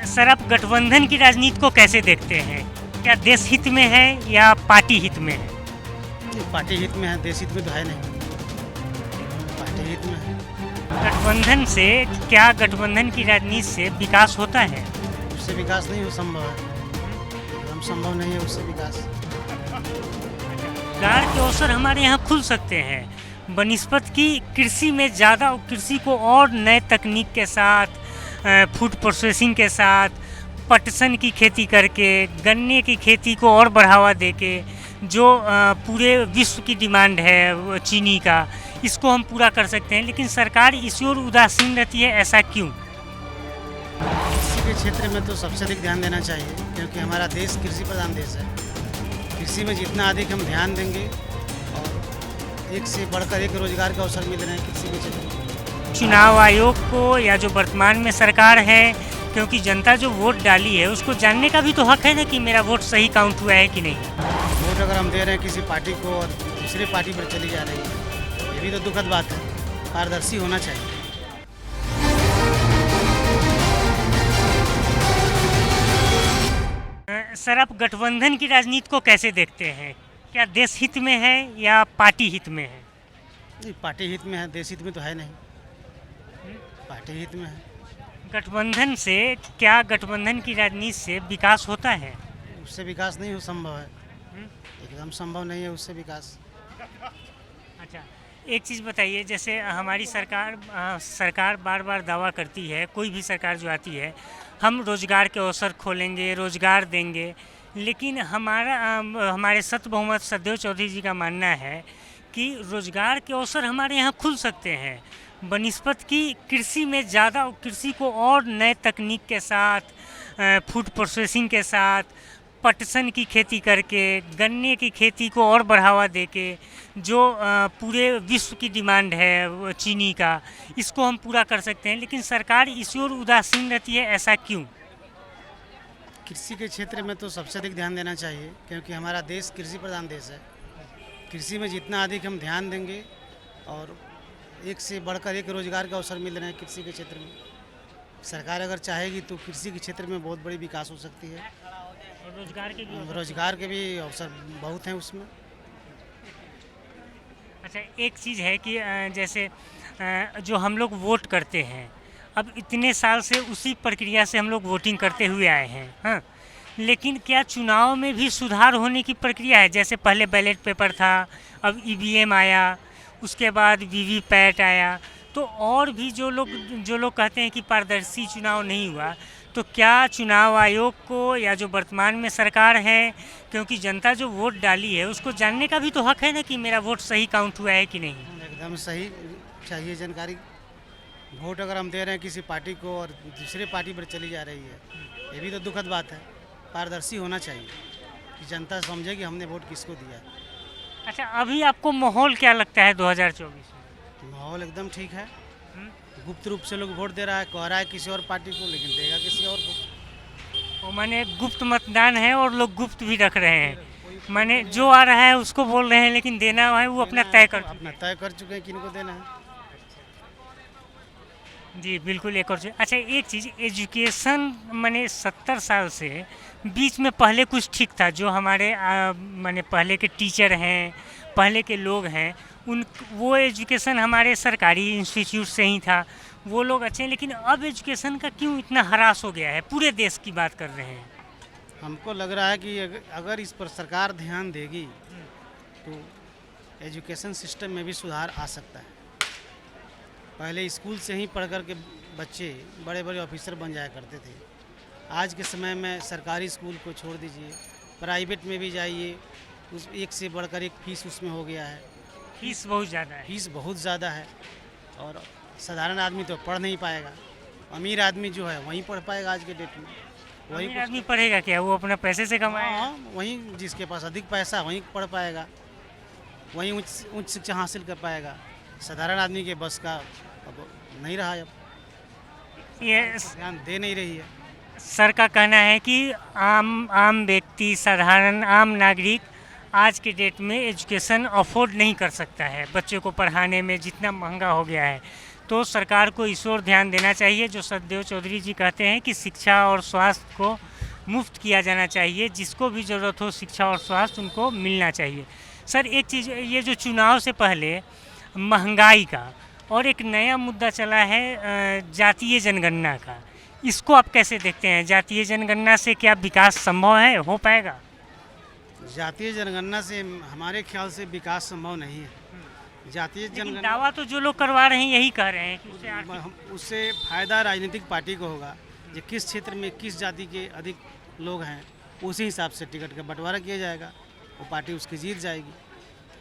Sir, आप गठबंधन की राजनीति को कैसे देखते हैं? क्या देश हित में है या पार्टी हित में है? पार्टी हित में है, देश हित में तो है नहीं। पार्टी हित में है। गठबंधन से क्या गठबंधन की राजनीति से विकास होता है? उससे विकास नहीं हो संभव है, एकदम संभव नहीं है उससे विकास। रोजगार के अवसर हमारे यहाँ खुल सकते हैं बनिस्पत की कृषि में ज़्यादा, कृषि को और नए तकनीक के साथ, फूड प्रोसेसिंग के साथ, पटसन की खेती करके, गन्ने की खेती को और बढ़ावा देके, जो पूरे विश्व की डिमांड है वो चीनी का, इसको हम पूरा कर सकते हैं। लेकिन सरकार इसी ओर उदासीन रहती है, ऐसा क्यों? कृषि के क्षेत्र में तो सबसे अधिक ध्यान देना चाहिए, क्योंकि हमारा देश कृषि प्रधान देश है। कृषि में जितना अधिक हम ध्यान देंगे और एक से बढ़कर एक रोजगार के अवसर मिल रहे हैं कृषि के क्षेत्र में। चुनाव आयोग को या जो वर्तमान में सरकार है, क्योंकि जनता जो वोट डाली है उसको जानने का भी तो हक है ना कि मेरा वोट सही काउंट हुआ है कि नहीं। वोट अगर हम दे रहे हैं किसी पार्टी को और दूसरे पार्टी पर चली जा रही है, ये भी तो दुखद बात है। पारदर्शी होना चाहिए। सर, आप गठबंधन की राजनीति को कैसे देखते हैं? क्या देश हित में है या पार्टी हित में है? नहीं, पार्टी हित में है, देश हित में तो है नहीं। पार्टी हित में है। गठबंधन से क्या गठबंधन की राजनीति से विकास होता है? उससे विकास नहीं हो संभव है, एकदम संभव नहीं है उससे विकास। अच्छा, एक चीज़ बताइए, जैसे हमारी सरकार बार बार दावा करती है, कोई भी सरकार जो आती है, हम रोज़गार के अवसर खोलेंगे, रोज़गार देंगे, लेकिन हमारे सत्य बहुमत सतदेव चौधरी जी का मानना है कि रोज़गार के अवसर हमारे यहाँ खुल सकते हैं बनिस्पत की कृषि में ज़्यादा, कृषि को और नए तकनीक के साथ, फूड प्रोसेसिंग के साथ, पटसन की खेती करके, गन्ने की खेती को और बढ़ावा देके, जो पूरे विश्व की डिमांड है वो चीनी का, इसको हम पूरा कर सकते हैं। लेकिन सरकार इसी ओर उदासीन रहती है, ऐसा क्यों? कृषि के क्षेत्र में तो सबसे अधिक ध्यान देना चाहिए, क्योंकि हमारा देश कृषि प्रधान देश है। कृषि में जितना अधिक हम ध्यान देंगे और एक से बढ़कर एक रोजगार का अवसर मिल रहे हैं कृषि के क्षेत्र में। सरकार अगर चाहेगी तो कृषि के क्षेत्र में बहुत बड़ी विकास हो सकती है और रोजगार के भी अवसर बहुत हैं उसमें। अच्छा, एक चीज़ है कि जैसे जो हम लोग वोट करते हैं, अब इतने साल से उसी प्रक्रिया से हम लोग वोटिंग करते हुए आए हैं, हाँ, लेकिन क्या चुनाव में भी सुधार होने की प्रक्रिया है? जैसे पहले बैलेट पेपर था, अब ईवीएम आया, उसके बाद वीवीपैट आया, तो और भी जो लोग कहते हैं कि पारदर्शी चुनाव नहीं हुआ, तो क्या चुनाव आयोग को या जो वर्तमान में सरकार है, क्योंकि जनता जो वोट डाली है उसको जानने का भी तो हक है ना कि मेरा वोट सही काउंट हुआ है कि नहीं? एकदम सही चाहिए जानकारी। वोट अगर हम दे रहे हैं किसी पार्टी को और दूसरे पार्टी पर चली जा रही है, ये भी तो दुखद बात है। पारदर्शी होना चाहिए कि जनता समझे कि हमने वोट किसको दिया। अच्छा, अभी आपको माहौल क्या लगता है 2024 में? माहौल एकदम ठीक है। गुप्त रूप से लोग वोट दे रहा है, कह रहा है किसी और पार्टी को, लेकिन देगा किसी और को। वो माने गुप्त मतदान है और लोग गुप्त भी रख रहे हैं, माने जो आ रहा है उसको बोल रहे हैं, लेकिन देना है वो अपना तय कर चुके हैं किनको देना है। जी बिल्कुल, एक और चीज़। अच्छा, एक चीज़, एजुकेशन माने 70 साल से बीच में पहले कुछ ठीक था, जो हमारे माने पहले के टीचर हैं, पहले के लोग हैं, वो एजुकेशन हमारे सरकारी इंस्टीट्यूट से ही था, वो लोग अच्छे हैं। लेकिन अब एजुकेशन का क्यों इतना हरास हो गया है? पूरे देश की बात कर रहे हैं। हमको लग रहा है कि अगर इस पर सरकार ध्यान देगी तो एजुकेशन सिस्टम में भी सुधार आ सकता है। पहले स्कूल से ही पढ़ कर के बच्चे बड़े बड़े ऑफिसर बन जाया करते थे। आज के समय में सरकारी स्कूल को छोड़ दीजिए, प्राइवेट में भी जाइए, उस एक से बढ़कर एक फीस उसमें हो गया है। फीस बहुत ज़्यादा है। फीस बहुत ज़्यादा है और साधारण आदमी तो पढ़ नहीं पाएगा। अमीर आदमी जो है वहीं पढ़ पाएगा आज के डेट में। वही आदमी पढ़ेगा क्या? वो अपना पैसे से कमाएगा। हाँ, वहीं जिसके पास अधिक पैसा वहीं पढ़ पाएगा, वहीं उच्च शिक्षा हासिल कर पाएगा। साधारण आदमी के बस का अब नहीं रहा, अब ये ध्यान दे नहीं रही है। सर का कहना है कि आम व्यक्ति, साधारण आम नागरिक आज के डेट में एजुकेशन अफोर्ड नहीं कर सकता है, बच्चों को पढ़ाने में जितना महंगा हो गया है। तो सरकार को इस ओर ध्यान देना चाहिए जो सतदेव चौधरी जी कहते हैं कि शिक्षा और स्वास्थ्य को मुफ्त किया जाना चाहिए, जिसको भी ज़रूरत हो शिक्षा और स्वास्थ्य उनको मिलना चाहिए। सर एक चीज़, ये जो चुनाव से पहले महंगाई का और एक नया मुद्दा चला है जातीय जनगणना का, इसको आप कैसे देखते हैं? जातीय जनगणना से क्या विकास संभव है, हो पाएगा? जातीय जनगणना से हमारे ख्याल से विकास संभव नहीं है। जातीय लेकिन जनगणना दावा तो जो लोग करवा रहे हैं यही कह रहे हैं कि उससे उससे फायदा राजनीतिक पार्टी को होगा, जो किस क्षेत्र में किस जाति के अधिक लोग हैं उसी हिसाब से टिकट का बंटवारा किया जाएगा, वो पार्टी उसकी जीत जाएगी।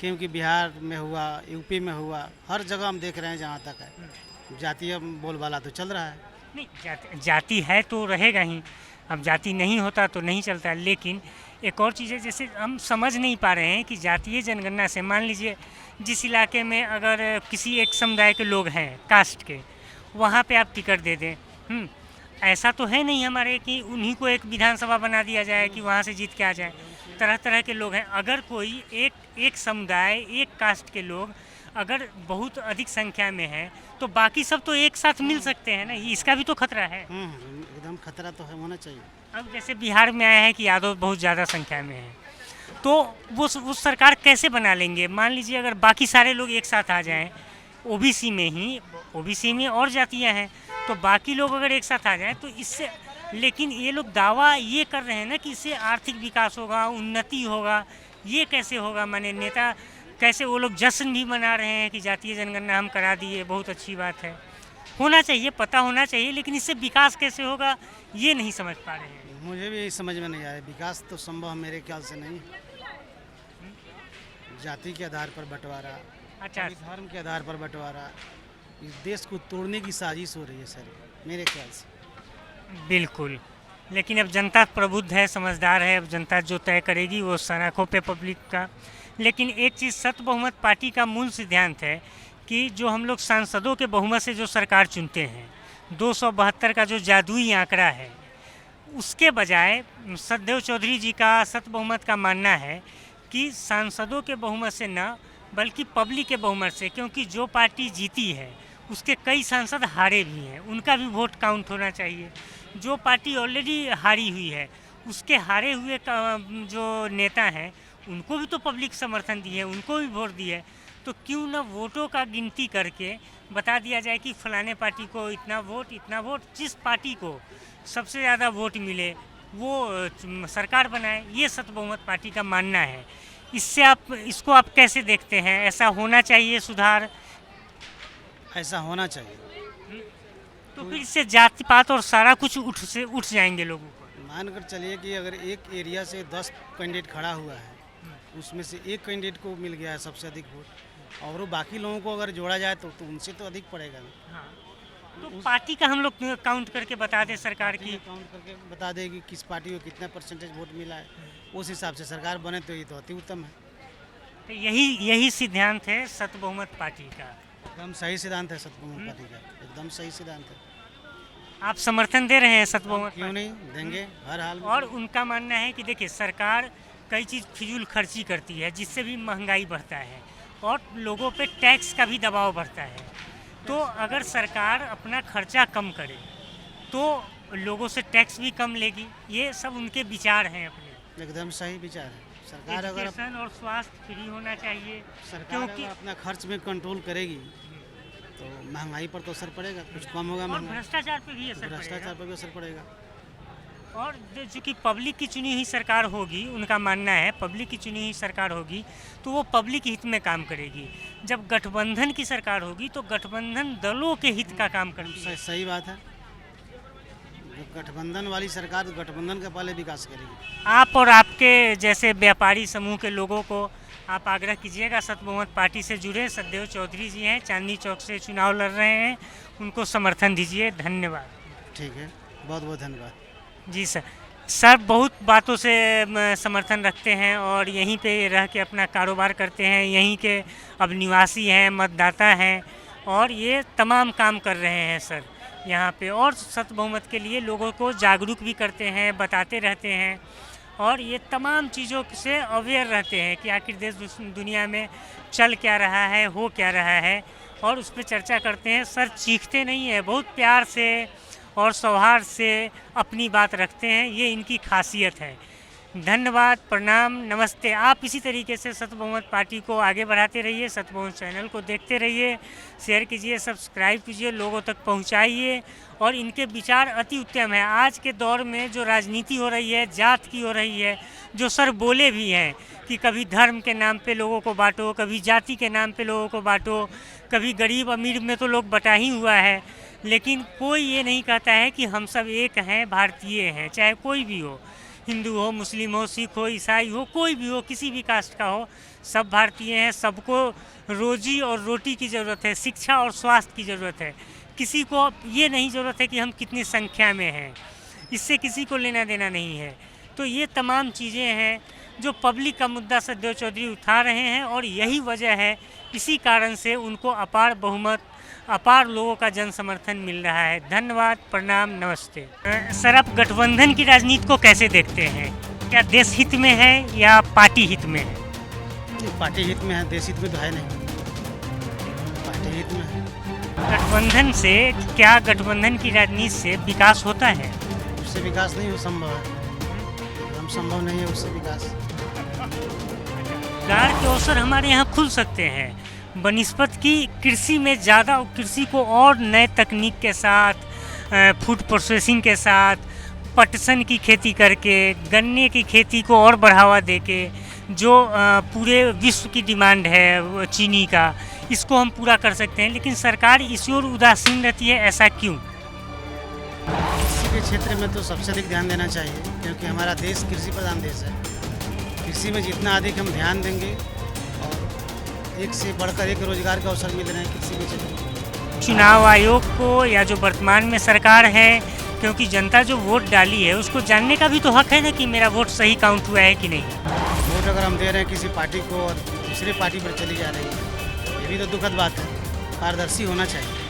क्योंकि बिहार में हुआ, यूपी में हुआ, हर जगह हम देख रहे हैं जहाँ तक है जातीय बोलबाला तो चल रहा है। नहीं, जाति है तो रहेगा ही, अब जाति नहीं होता तो नहीं चलता। लेकिन एक और चीज़ है, जैसे हम समझ नहीं पा रहे हैं कि जातीय जनगणना से मान लीजिए जिस इलाके में अगर किसी एक समुदाय के लोग हैं कास्ट के, वहाँ पे आप टिकट दे दें, ऐसा तो है नहीं हमारे कि उन्हीं को एक विधानसभा बना दिया जाए कि वहाँ से जीत के आ जाए। तरह तरह के लोग हैं, अगर कोई एक समुदाय एक कास्ट के लोग अगर बहुत अधिक संख्या में है तो बाकी सब तो एक साथ मिल सकते हैं ना, इसका भी तो खतरा है। एकदम खतरा तो है, होना चाहिए। अब जैसे बिहार में आया है कि यादव बहुत ज़्यादा संख्या में है, तो वो सरकार कैसे बना लेंगे? मान लीजिए अगर बाकी सारे लोग एक साथ आ जाएं, ओबीसी में और जातियां हैं, तो बाकी लोग अगर एक साथ आ जाएं तो इससे, लेकिन ये लोग दावा ये कर रहे हैं ना कि इससे आर्थिक विकास होगा, उन्नति होगा। ये कैसे होगा? माने नेता कैसे, वो लोग जश्न भी मना रहे हैं कि जातीय जनगणना हम करा दिए, बहुत अच्छी बात है, होना चाहिए, पता होना चाहिए, लेकिन इससे विकास कैसे होगा ये नहीं समझ पा रहे हैं। मुझे भी समझ में नहीं आया, विकास तो संभव मेरे ख्याल से नहीं। जाति के आधार पर बंटवारा, अच्छा, धर्म के आधार पर बंटवारा, इस देश को तोड़ने की साजिश हो रही है सर, मेरे ख्याल से। बिल्कुल, लेकिन अब जनता प्रबुद्ध है, समझदार है, अब जनता जो तय करेगी वो सनखों पे पब्लिक का। लेकिन एक चीज़, सत बहुमत पार्टी का मूल सिद्धांत है कि जो हम लोग सांसदों के बहुमत से जो सरकार चुनते हैं, 272 का जो जादुई आंकड़ा है, उसके बजाय सतदेव चौधरी जी का सत बहुमत का मानना है कि सांसदों के बहुमत से न बल्कि पब्लिक के बहुमत से, क्योंकि जो पार्टी जीती है उसके कई सांसद हारे भी हैं, उनका भी वोट काउंट होना चाहिए। जो पार्टी ऑलरेडी हारी हुई है उसके हारे हुए जो नेता हैं उनको भी तो पब्लिक समर्थन दी है, उनको भी वोट दी है, तो क्यों ना वोटों का गिनती करके बता दिया जाए कि फलाने पार्टी को इतना वोट, जिस पार्टी को सबसे ज़्यादा वोट मिले वो सरकार बनाए। ये सत बहुमत पार्टी का मानना है। इसको आप कैसे देखते हैं? ऐसा होना चाहिए सुधार? ऐसा होना चाहिए, तो फिर इससे जाति पात और सारा कुछ उठ जाएंगे लोगों को। मानकर चलिए कि अगर एक एरिया से 10 कैंडिडेट खड़ा हुआ है, उसमें से एक कैंडिडेट को मिल गया है सबसे अधिक वोट, और वो बाकी लोगों को अगर जोड़ा जाए तो उनसे तो अधिक पड़ेगा ना। हाँ, तो पार्टी का हम लोग काउंट करके बता दें सरकार की, काउंट करके बता दें कि किस पार्टी को कितना परसेंटेज वोट मिला है, उस हिसाब से सरकार बने तो ये तो अति उत्तम है। तो यही सिद्धांत है सत बहुमत पार्टी का। एकदम सही सिद्धांत है सत बहुमत पार्टी का, एकदम सही सिद्धांत है। आप समर्थन दे रहे हैं सत बहुमत? क्यों नहीं देंगे, हर हाल में। और उनका मानना है कि देखिए सरकार कई चीज़ फिजूल खर्ची करती है जिससे भी महंगाई बढ़ता है और लोगों पे टैक्स का भी दबाव बढ़ता है। तो अगर सरकार अपना खर्चा कम करे तो लोगों से टैक्स भी कम लेगी। ये सब उनके विचार हैं अपने। एकदम सही विचार है। सरकार अगर एजुकेशन और स्वास्थ्य फ्री होना चाहिए, सरकार अगर अपना खर्च में कंट्रोल करेगी तो महंगाई पर तो असर पड़ेगा, कुछ कम होगा और महंगाई, भ्रष्टाचार पे भी असर भ्रष्टाचार पर भी असर पड़ेगा। और चूँकि पब्लिक की चुनी हुई सरकार होगी, उनका मानना है पब्लिक की चुनी हुई सरकार होगी तो वो पब्लिक हित में काम करेगी। जब गठबंधन की सरकार होगी तो गठबंधन दलों के हित का काम करती है। सही बात है। गठबंधन वाली सरकार गठबंधन का पहले विकास करेगी। आप और आपके जैसे व्यापारी समूह के लोगों को आप आग्रह कीजिएगा सत बहुमत पार्टी से जुड़े। सतदेव चौधरी जी हैं, चांदनी चौक से चुनाव लड़ रहे हैं, उनको समर्थन दीजिए। धन्यवाद। ठीक है, बहुत बहुत धन्यवाद। जी सर बहुत बातों से समर्थन रखते हैं और यहीं पे रह के अपना कारोबार करते हैं, यहीं के अब निवासी हैं, मतदाता हैं और ये तमाम काम कर रहे हैं सर यहाँ पे, और सत बहुमत के लिए लोगों को जागरूक भी करते हैं, बताते रहते हैं और ये तमाम चीज़ों से अवेयर रहते हैं कि आखिर देश दुनिया में चल क्या रहा है, हो क्या रहा है और उस पर चर्चा करते हैं। सर चीखते नहीं है, बहुत प्यार से और सौहार्द से अपनी बात रखते हैं, ये इनकी खासियत है। धन्यवाद, प्रणाम, नमस्ते। आप इसी तरीके से सत्य बहुमत पार्टी को आगे बढ़ाते रहिए, सत्य बहुमत चैनल को देखते रहिए, शेयर कीजिए, सब्सक्राइब कीजिए, लोगों तक पहुंचाइए। और इनके विचार अति उत्तम है। आज के दौर में जो राजनीति हो रही है, जात की हो रही है, जो सर बोले भी हैं कि कभी धर्म के नाम पे लोगों को बांटो, कभी जाति के नाम पे लोगों को बांटो, कभी गरीब अमीर में तो लोग बटा ही हुआ है, लेकिन कोई ये नहीं कहता है कि हम सब एक हैं, भारतीय हैं, चाहे कोई भी हो, हिंदू हो, मुस्लिम हो, सिख हो, ईसाई हो, कोई भी हो, किसी भी कास्ट का हो, सब भारतीय हैं। सबको रोजी और रोटी की ज़रूरत है, शिक्षा और स्वास्थ्य की ज़रूरत है। किसी को ये नहीं ज़रूरत है कि हम कितनी संख्या में हैं, इससे किसी को लेना देना नहीं है। तो ये तमाम चीज़ें हैं जो पब्लिक का मुद्दा सतदेव चौधरी उठा रहे हैं, और यही वजह है, इसी कारण से उनको अपार बहुमत, अपार लोगों का जन समर्थन मिल रहा है। धन्यवाद, प्रणाम, नमस्ते। सर आप गठबंधन की राजनीति को कैसे देखते हैं? क्या देश हित में है या पार्टी हित में है? पार्टी हित में है, देश हित में तो है नहीं, पार्टी हित में है। गठबंधन से क्या, गठबंधन की राजनीति से विकास होता है? उससे विकास नहीं हो संभव है, हम संभव नहीं है उससे विकास। रोजगार के अवसर हमारे यहाँ खुल सकते हैं बनिस्बत की कृषि में ज़्यादा, कृषि को और नए तकनीक के साथ, फूड प्रोसेसिंग के साथ, पटसन की खेती करके, गन्ने की खेती को और बढ़ावा देके, जो पूरे विश्व की डिमांड है चीनी का, इसको हम पूरा कर सकते हैं। लेकिन सरकार इस ओर उदासीन रहती है, ऐसा क्यों? कृषि के क्षेत्र में तो सबसे अधिक ध्यान देना चाहिए, क्योंकि हमारा देश कृषि प्रधान देश है। कृषि में जितना अधिक हम ध्यान देंगे, और एक से बढ़कर एक रोजगार के अवसर मिल रहे हैं कृषि के क्षेत्र में। चुनाव आयोग को या जो वर्तमान में सरकार है, क्योंकि जनता जो वोट डाली है उसको जानने का भी तो हक है ना कि मेरा वोट सही काउंट हुआ है कि नहीं। वोट अगर हम दे रहे हैं किसी पार्टी को और दूसरी पार्टी पर चली जा रही है, ये भी तो दुखद बात है। पारदर्शी होना चाहिए।